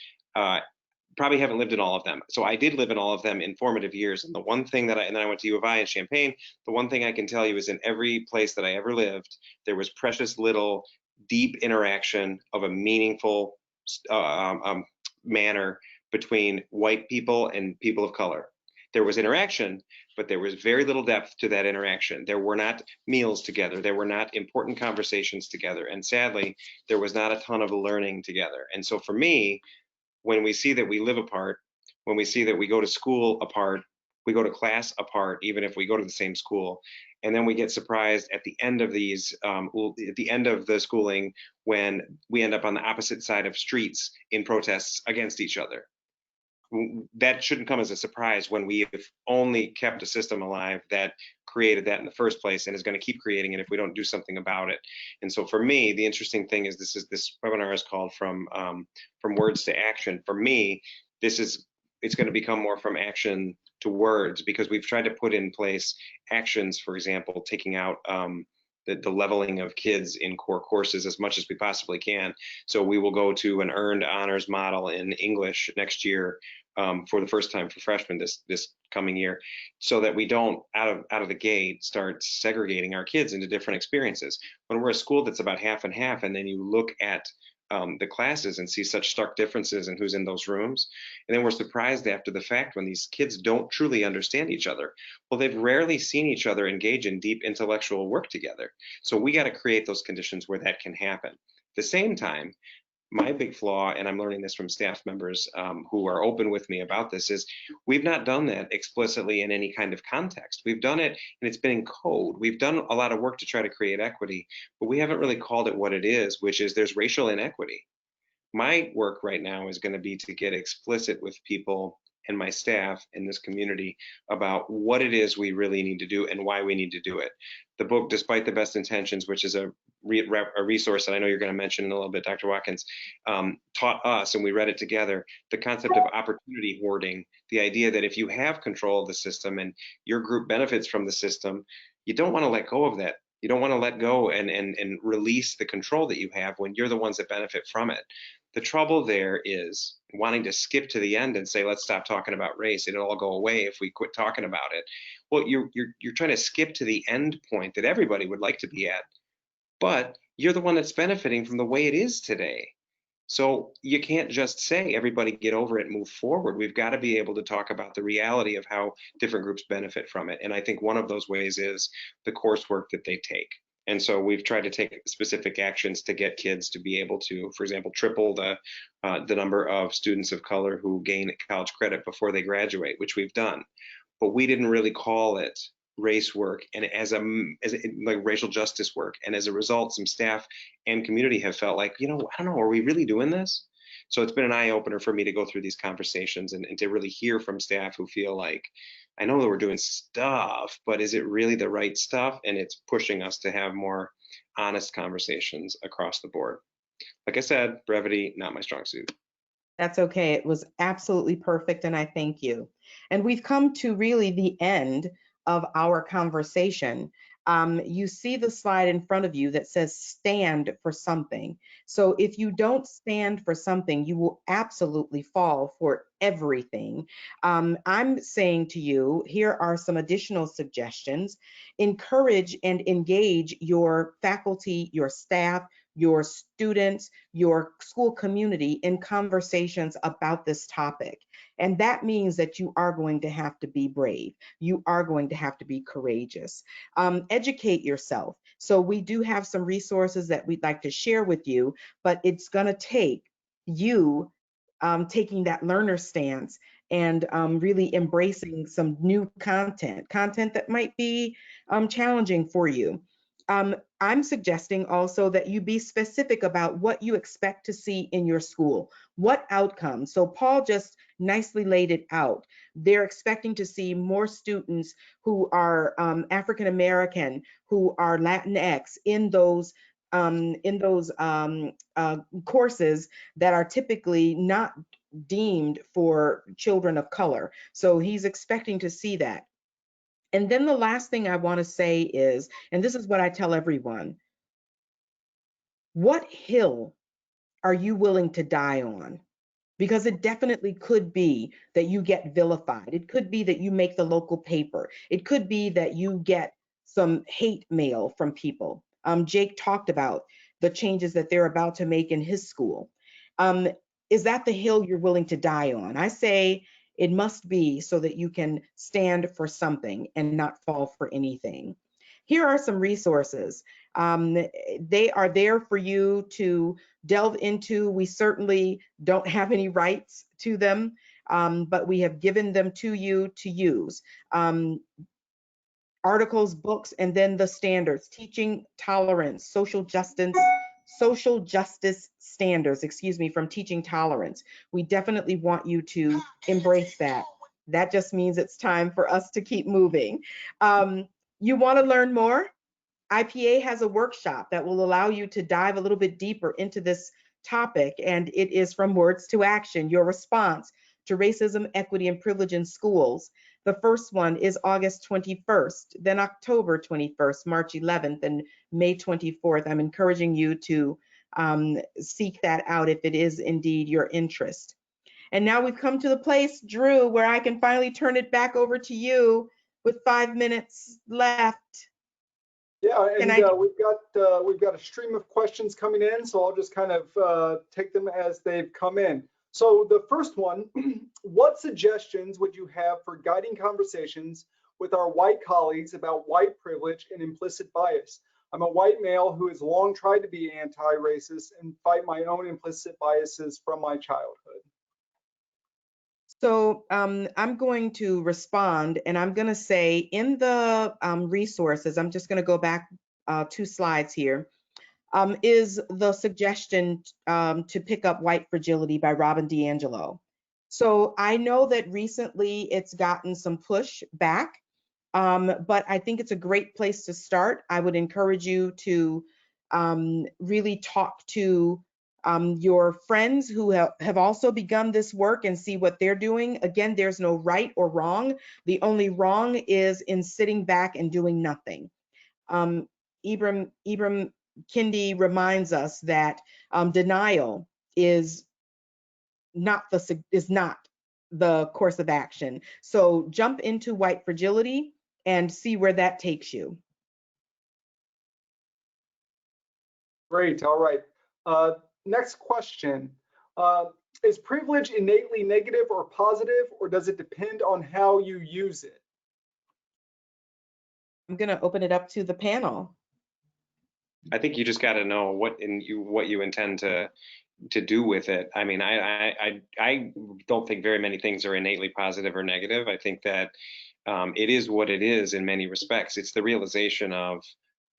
probably haven't lived in all of them. So I did live in all of them in formative years. And the one thing and then I went to U of I in Champaign. The one thing I can tell you is in every place that I ever lived, there was precious little deep interaction of a meaningful manner between white people and people of color. There was interaction, but there was very little depth to that interaction. There were not meals together. There were not important conversations together. And sadly, there was not a ton of learning together. And so for me, when we see that we live apart, when we see that we go to school apart, we go to class apart, even if we go to the same school, and then we get surprised at the end of these, at the end of the schooling, when we end up on the opposite side of streets in protests against each other. That shouldn't come as a surprise when we have only kept a system alive that created that in the first place and is going to keep creating it if we don't do something about it. And so for me, the interesting thing is this webinar is called from words to action. For me, it's going to become more from action to words, because we've tried to put in place actions, for example, taking out the leveling of kids in core courses as much as we possibly can. So we will go to an earned honors model in English next year for the first time for freshmen this coming year, so that we don't out of the gate start segregating our kids into different experiences. When we're a school that's about half and half, and then you look at the classes and see such stark differences in who's in those rooms, and then we're surprised after the fact when these kids don't truly understand each other. Well, they've rarely seen each other engage in deep intellectual work together. So we got to create those conditions where that can happen. At the same time, my big flaw, and I'm learning this from staff members who are open with me about this, is we've not done that explicitly in any kind of context. We've done it, and it's been in code. We've done a lot of work to try to create equity, but we haven't really called it what it is, which is there's racial inequity. My work right now is going to be to get explicit with people and my staff in this community about what it is we really need to do and why we need to do it. The book, Despite the Best Intentions, which is a resource that I know you're going to mention in a little bit, Dr. Watkins, taught us, and we read it together, the concept of opportunity hoarding, the idea that if you have control of the system and your group benefits from the system, you don't want to let go of that. You don't want to let go and release the control that you have when you're the ones that benefit from it. The trouble there is wanting to skip to the end and say, let's stop talking about race. It'll all go away if we quit talking about it. Well, you're trying to skip to the end point that everybody would like to be at, but you're the one that's benefiting from the way it is today. So you can't just say, everybody get over it, move forward. We've got to be able to talk about the reality of how different groups benefit from it. And I think one of those ways is the coursework that they take. And so we've tried to take specific actions to get kids to be able to, for example, triple the number of students of color who gain college credit before they graduate, which we've done. But we didn't really call it race work and as like racial justice work. And as a result, some staff and community have felt like, I don't know, are we really doing this? So it's been an eye opener for me to go through these conversations and to really hear from staff who feel like, I know that we're doing stuff, but is it really the right stuff? And it's pushing us to have more honest conversations across the board. Like I said, brevity, not my strong suit. That's okay. It was absolutely perfect, and I thank you. And we've come to really the end of our conversation. You see the slide in front of you that says stand for something. So if you don't stand for something, you will absolutely fall for everything. I'm saying to you, here are some additional suggestions. Encourage and engage your faculty, your staff, your students, your school community in conversations about this topic. And that means that you are going to have to be brave. You are going to have to be courageous. Educate yourself. So we do have some resources that we'd like to share with you, but it's going to take you taking that learner stance and really embracing some new content that might be challenging for you. I'm suggesting also that you be specific about what you expect to see in your school, what outcomes. So Paul just nicely laid it out. They're expecting to see more students who are African American, who are Latinx in those courses that are typically not deemed for children of color. So he's expecting to see that. And then the last thing I want to say is, and this is what I tell everyone, what hill are you willing to die on? Because it definitely could be that you get vilified. It could be that you make the local paper. It could be that you get some hate mail from people. Jake talked about the changes that they're about to make in his school. Is that the hill you're willing to die on? I say it must be so that you can stand for something and not fall for anything. Here are some resources. They are there for you to delve into. We certainly don't have any rights to them, but we have given them to you to use. Articles, books, and then the standards: teaching tolerance, social justice standards, from Teaching Tolerance. We definitely want you to embrace that. That just means it's time for us to keep moving. You want to learn more? IPA has a workshop that will allow you to dive a little bit deeper into this topic, and it is From Words to Action, your response to racism, equity, and privilege in schools. The first one is August 21st, then October 21st, March 11th, and May 24th. I'm encouraging you to seek that out if it is indeed your interest. And now we've come to the place, Drew, where I can finally turn it back over to you with 5 minutes left. Yeah, and we've got a stream of questions coming in, so I'll just kind of take them as they've come in. So the first one, what suggestions would you have for guiding conversations with our white colleagues about white privilege and implicit bias? I'm a white male who has long tried to be anti-racist and fight my own implicit biases from my childhood. So I'm going to respond, and I'm going to say in the resources, I'm just going to go back 2 slides here, is the suggestion to pick up White Fragility by Robin DiAngelo. So I know that recently it's gotten some push back, but I think it's a great place to start. I would encourage you to really talk to your friends who have also begun this work and see what they're doing. Again, there's no right or wrong. The only wrong is in sitting back and doing nothing. Ibram Kendi reminds us that denial is not the course of action. So jump into white fragility and see where that takes you. Great. All right. Next question. Is privilege innately negative or positive, or does it depend on how you use it? I'm going to open it up to the panel. I think you just got to know what you intend to do with it. I mean, I don't think very many things are innately positive or negative. I think that it is what it is in many respects. It's the realization of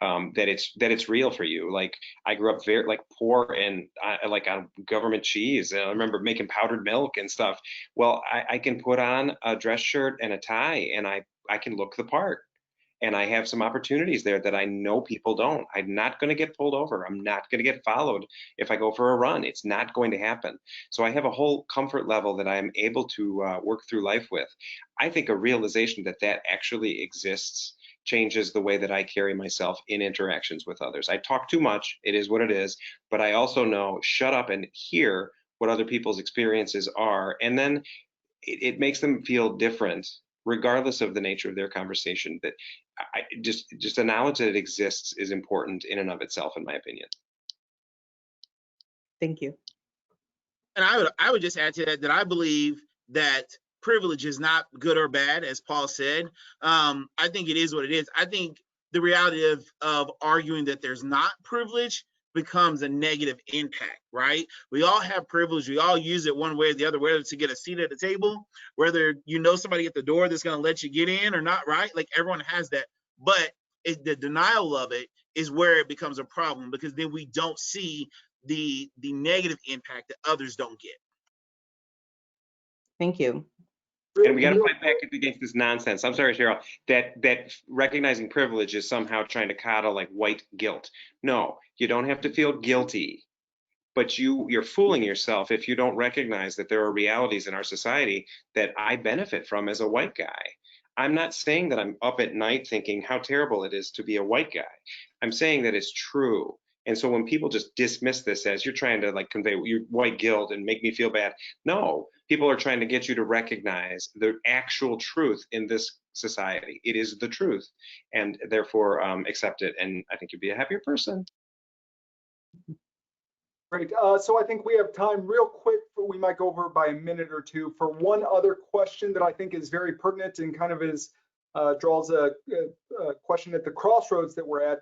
that it's real for you. Like, I grew up very poor and like on government cheese. And I remember making powdered milk and stuff. Well, I can put on a dress shirt and a tie, and I can look the part. And I have some opportunities there that I know people don't. I'm not going to get pulled over. I'm not going to get followed if I go for a run. It's not going to happen. So I have a whole comfort level that I'm able to work through life with. I think a realization that that actually exists changes the way that I carry myself in interactions with others. I talk too much. It is what it is. But I also know, shut up and hear what other people's experiences are. And then it makes them feel different, regardless of the nature of their conversation. That I just a knowledge that it exists is important in and of itself, in my opinion. Thank you. And I would just add to that I believe that privilege is not good or bad, as Paul said. I think it is what it is. I think the reality of arguing that there's not privilege becomes a negative impact, right? We all have privilege. We all use it one way or the other, whether to get a seat at the table, whether you know somebody at the door that's going to let you get in or not, right? Like, everyone has that. But the denial of it is where it becomes a problem, because then we don't see the negative impact that others don't get. Thank you. And we got to fight back against this nonsense. I'm sorry, Cheryl, that recognizing privilege is somehow trying to coddle like white guilt. No, you don't have to feel guilty, but you're fooling yourself if you don't recognize that there are realities in our society that I benefit from as a white guy. I'm not saying that I'm up at night thinking how terrible it is to be a white guy. I'm saying that it's true. And so when people just dismiss this as you're trying to like convey your white guilt and make me feel bad, no, people are trying to get you to recognize the actual truth in this society. It is the truth, and therefore accept it. And I think you'd be a happier person. Great. So I think we have time real quick, we might go over by a minute or two, for one other question that I think is very pertinent and kind of draws a question at the crossroads that we're at.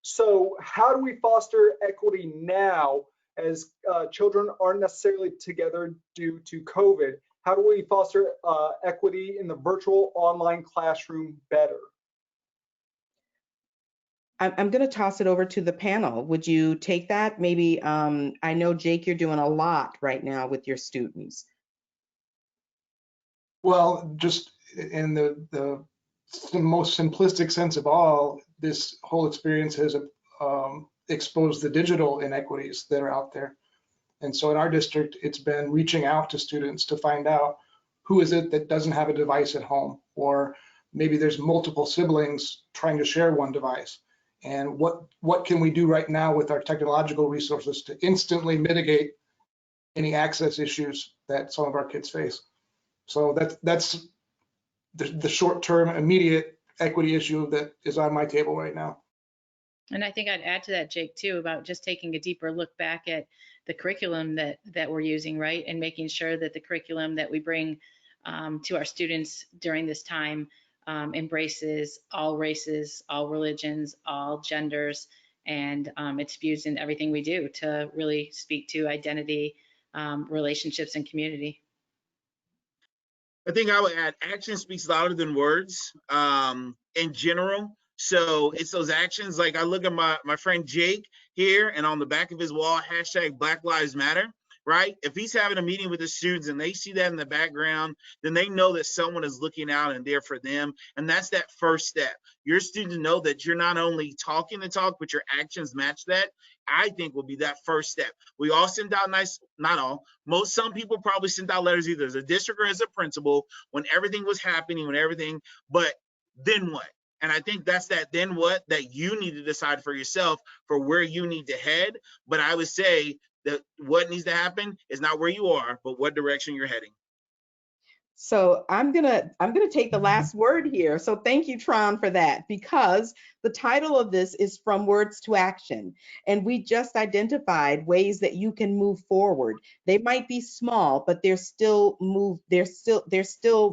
So how do we foster equity now, as children aren't necessarily together due to COVID? How do we foster equity in the virtual online classroom better? I'm going to toss it over to the panel. Would you take that? Maybe, I know, Jake, you're doing a lot right now with your students. Well, just in the most simplistic sense of all, this whole experience has exposed the digital inequities that are out there. And so in our district, it's been reaching out to students to find out who is it that doesn't have a device at home, or maybe there's multiple siblings trying to share one device. And what can we do right now with our technological resources to instantly mitigate any access issues that some of our kids face? So that's the short-term, immediate equity issue that is on my table right now. And I think I'd add to that, Jake, too, about just taking a deeper look back at the curriculum that we're using, right? And making sure that the curriculum that we bring to our students during this time embraces all races, all religions, all genders, and it's fused in everything we do to really speak to identity, relationships, and community. I think I would add, action speaks louder than words in general. So it's those actions. Like, I look at my friend Jake here, and on the back of his wall, hashtag Black Lives Matter, right? If he's having a meeting with his students and they see that in the background, then they know that someone is looking out and there for them. And that's that first step. Your students know that you're not only talking the talk, but your actions match that. I think will be that first step. We all send out not all, some people probably sent out letters either as a district or as a principal when everything was happening, but then what? And I think that's that then what that you need to decide for yourself for where you need to head. But I would say that what needs to happen is not where you are, but what direction you're heading. So I'm gonna take the last word here. So thank you, Tron, for that, because the title of this is From Words to Action. And we just identified ways that you can move forward. They might be small, but they're still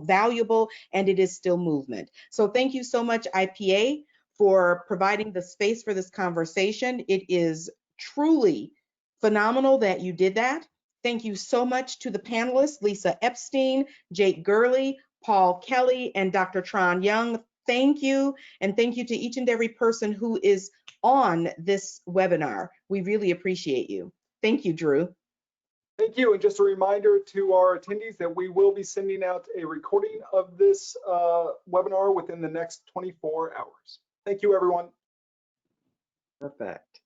valuable, and it is still movement. So thank you so much, IPA, for providing the space for this conversation. It is truly phenomenal that you did that. Thank you so much to the panelists, Lisa Epstein, Jake Gurley, Paul Kelly, and Dr. Tron Young. Thank you. And thank you to each and every person who is on this webinar. We really appreciate you. Thank you, Drew. Thank you. And just a reminder to our attendees that we will be sending out a recording of this webinar within the next 24 hours. Thank you, everyone. Perfect.